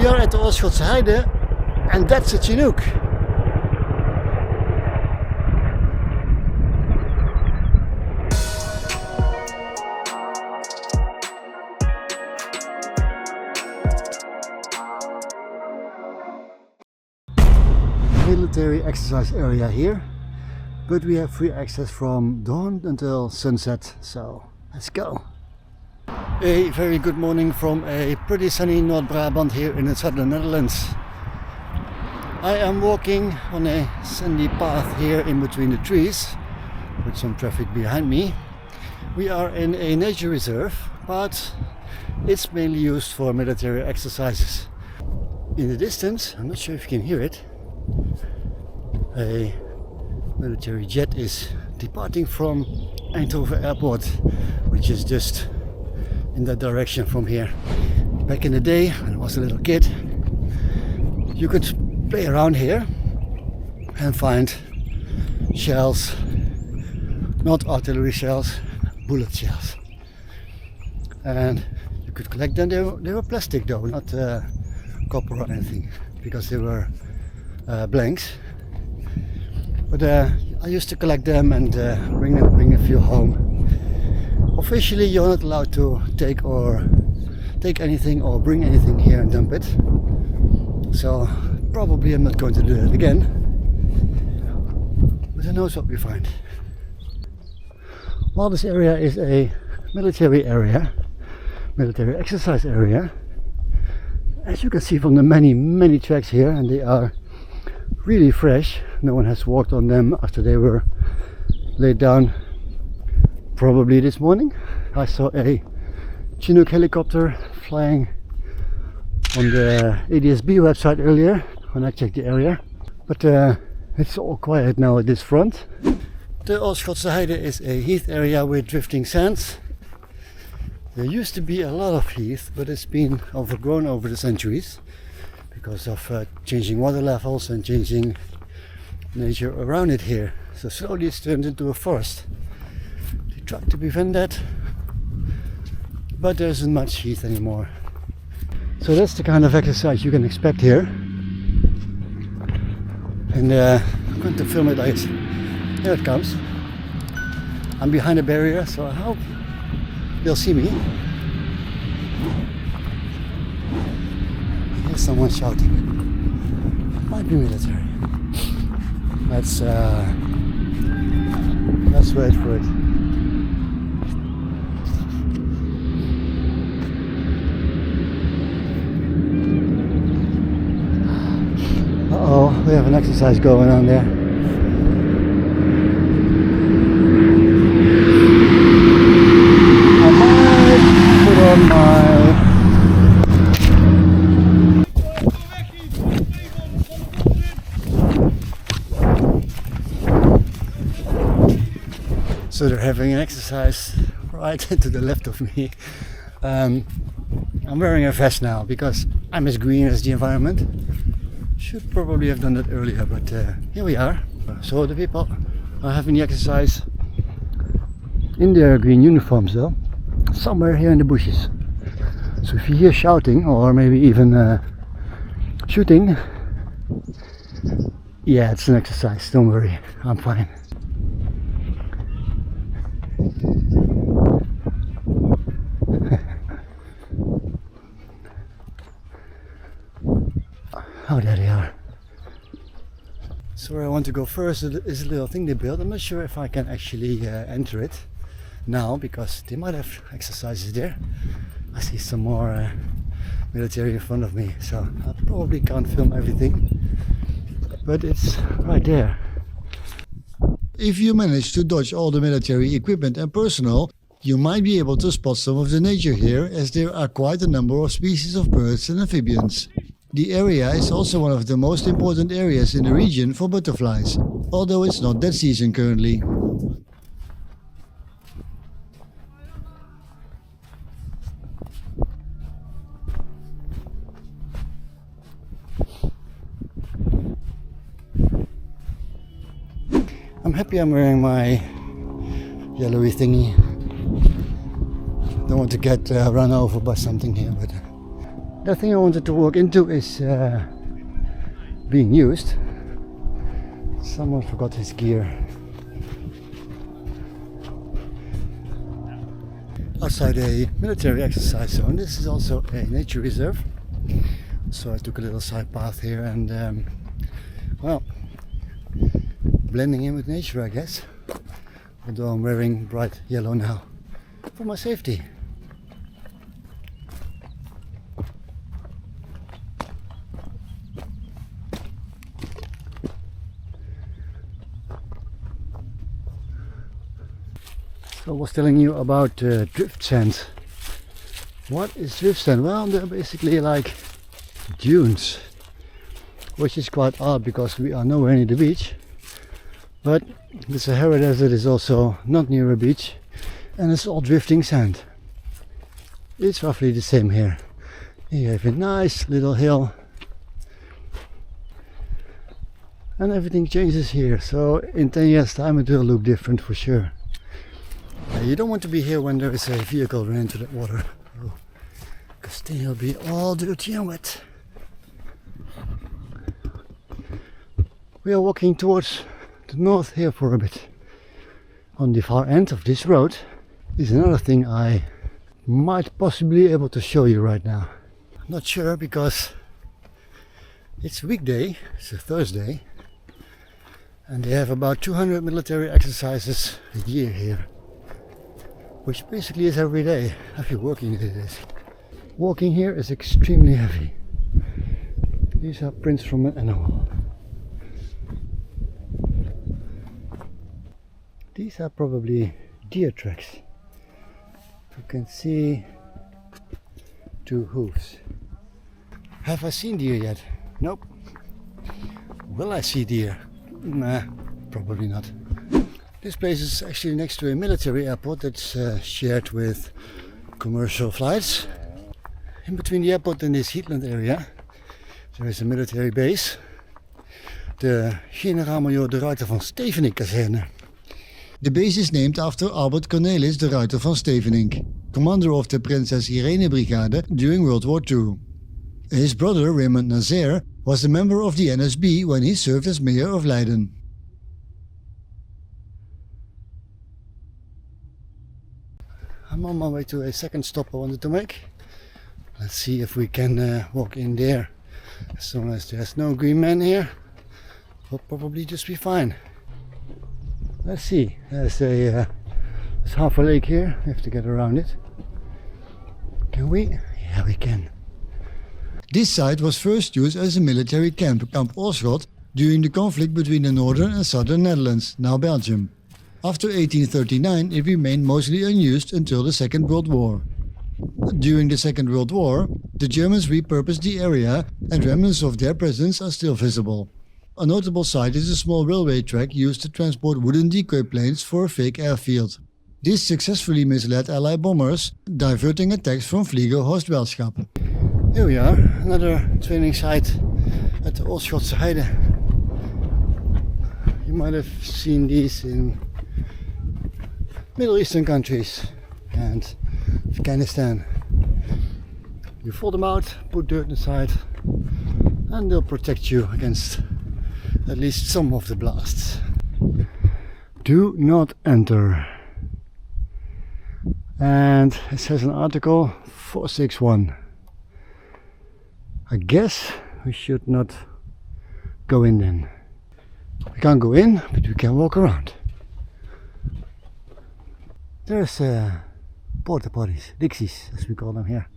We are at the Oirschotse Heide, and that's a Chinook. Military exercise area here, but we have free access from dawn until sunset, so let's go. A very good morning from a pretty sunny Noord Brabant here in the southern Netherlands. I am walking on a sandy path here in between the trees with some traffic behind me. We are in a nature reserve, but it's mainly used for military exercises. In the distance, I'm not sure if you can hear it, a military jet is departing from Eindhoven Airport, which is just in that direction from here. Back in the day, when I was a little kid, you could play around here and find shells, not artillery shells, bullet shells. And you could collect them. They were plastic though, not copper or anything, because they were blanks. But I used to collect them and bring a few home. Officially, you're not allowed to take anything or bring anything here and dump it. So probably I'm not going to do that again. But who knows what we find. While this area is a military area, military exercise area, as you can see from the many tracks here, and they are really fresh. No one has walked on them after they were laid down probably this morning. I saw a Chinook helicopter flying on the ADSB website earlier when I checked the area, but it's all quiet now at this front. The Oirschotse Heide is a heath area with drifting sands. There used to be a lot of heath, but it's been overgrown over the centuries because of changing water levels and changing nature around it here. So slowly it's turned into a forest. They tried to prevent that, but there isn't much heath anymore. So that's the kind of exercise you can expect here. And I'm going to film it like here it comes. I'm behind a barrier, so I hope they'll see me. There's someone shouting. Might be military. Let's wait for it. Uh-oh, we have an exercise going on there. I might put on my So they're having an exercise right to the left of me. I'm wearing a vest now because I'm as green as the environment. Should probably have done that earlier, but here we are. So the people are having the exercise in their green uniforms though, somewhere here in the bushes. So if you hear shouting or maybe even shooting, yeah, it's an exercise, don't worry, I'm fine. Oh, there they are. So where I want to go first is a little thing they built. I'm not sure if I can actually enter it now because they might have exercises there. I see some more military in front of me, so I probably can't film everything, but it's right there. If you manage to dodge all the military equipment and personnel, you might be able to spot some of the nature here, as there are quite a number of species of birds and amphibians. The area is also one of the most important areas in the region for butterflies, although it's not that season currently. I'm happy I'm wearing my yellowy thingy. Don't want to get run over by something here, but The thing I wanted to walk into is being used. Someone forgot his gear. Outside a military exercise zone. This is also a nature reserve. So I took a little side path here and well, blending in with nature, I guess. Although I'm wearing bright yellow now for my safety. So I was telling you about drift sand. What is drift sand? Well, they're basically like dunes, which is quite odd because we are nowhere near the beach. But the Sahara Desert is also not near a beach, and it's all drifting sand. It's roughly the same here. You have a nice little hill, and everything changes here. So in 10 years time it will look different for sure. You don't want to be here when there is a vehicle run into the water, because then you'll be all dirty and wet. We are walking towards the north here for a bit. On the far end of this road is another thing I might possibly be able to show you right now. I'm not sure because it's a weekday, it's a Thursday, and they have about 200 military exercises a year here. Which basically is every day. If you're working it is. Walking here is extremely heavy. These are prints from an animal. These are probably deer tracks. You can see 2 hooves. Have I seen deer yet? Nope. Will I see deer? Nah, probably not. This place is actually next to a military airport that's shared with commercial flights. In between the airport and this heathland area there is a military base. The Generaal-Major de Ruiter van Stevenink Kazerne. The base is named after Albert Cornelis de Ruiter van Stevenink, commander of the Princess Irene Brigade during World War II. His brother Raymond Nazaire was a member of the NSB when he served as mayor of Leiden. I'm on my way to a second stop I wanted to make. Let's see if we can walk in there. As long as there's no green man here, we'll probably just be fine. Let's see. There's half a lake here. We have to get around it. Can we? Yeah, we can. This site was first used as a military camp, Kamp Oirschot, during the conflict between the northern and southern Netherlands, now Belgium. After 1839 it remained mostly unused until the Second World War. During the Second World War, the Germans repurposed the area and remnants of their presence are still visible. A notable site is a small railway track used to transport wooden decoy planes for a fake airfield. This successfully misled Allied bombers, diverting attacks from Vliegerhorst Welschap. Here we are, another training site at the Oirschotse Heide. You might have seen these in Middle Eastern countries and Afghanistan. You fold them out, put dirt inside, and they'll protect you against at least some of the blasts. Do not enter. And it says an article 461. I guess we should not go in then. We can't go in, but we can walk around. There's porta potties, dixies as we call them here.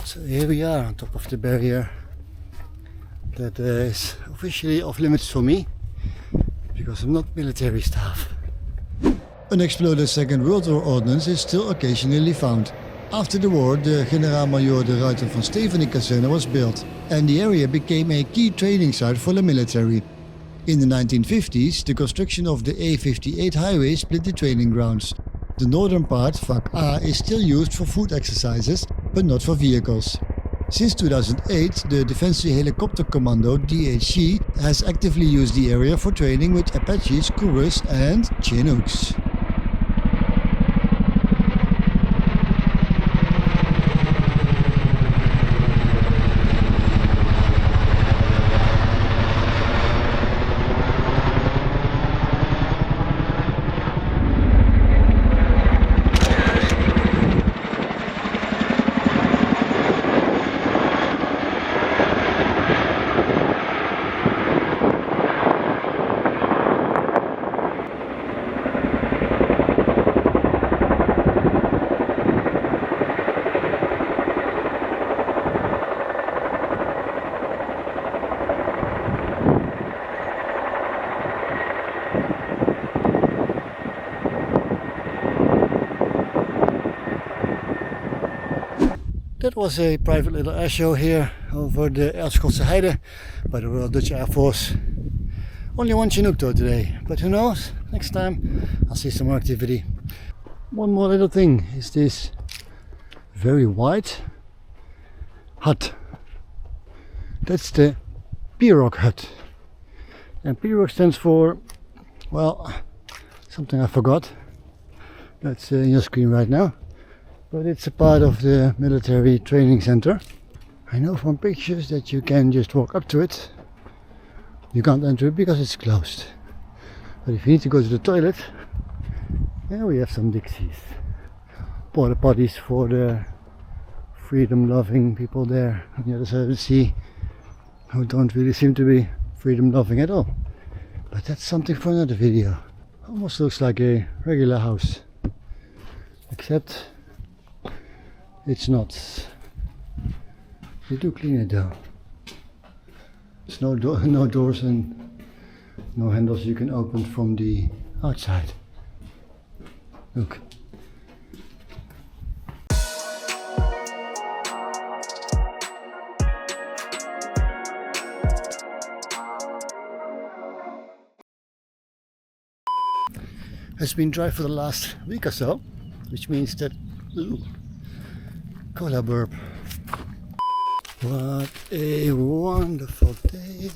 So here we are on top of the barrier that is officially off limits for me because I'm not military staff. Unexploded Second World War ordnance is still occasionally found. After the war, the Generaal-Major de Ruiter van Stevenink Kazerne was built, and the area became a key training site for the military. In the 1950s, the construction of the A58 highway split the training grounds. The northern part, Vak A, is still used for foot exercises, but not for vehicles. Since 2008, the Defensie Helicopter Commando DHC has actively used the area for training with Apaches, Cougars and Chinooks. That was a private little air show here over the Oirschotse Heide by the Royal Dutch Air Force. Only one Chinook though today, but who knows, next time I'll see some more activity. One more little thing is this very white hut. That's the PIROC hut. And PIROC stands for, well, something I forgot. That's in your screen right now. But it's a part of the military training center. I know from pictures that you can just walk up to it. You can't enter it because it's closed. But if you need to go to the toilet, yeah, we have some Dixies. Porta potties for the freedom-loving people there on the other side of the sea who don't really seem to be freedom-loving at all. But that's something for another video. Almost looks like a regular house, except it's not. They do clean it though. There's no doors and no handles you can open from the outside. Look. It's been dry for the last week or so, which means that cola burp. What a wonderful day.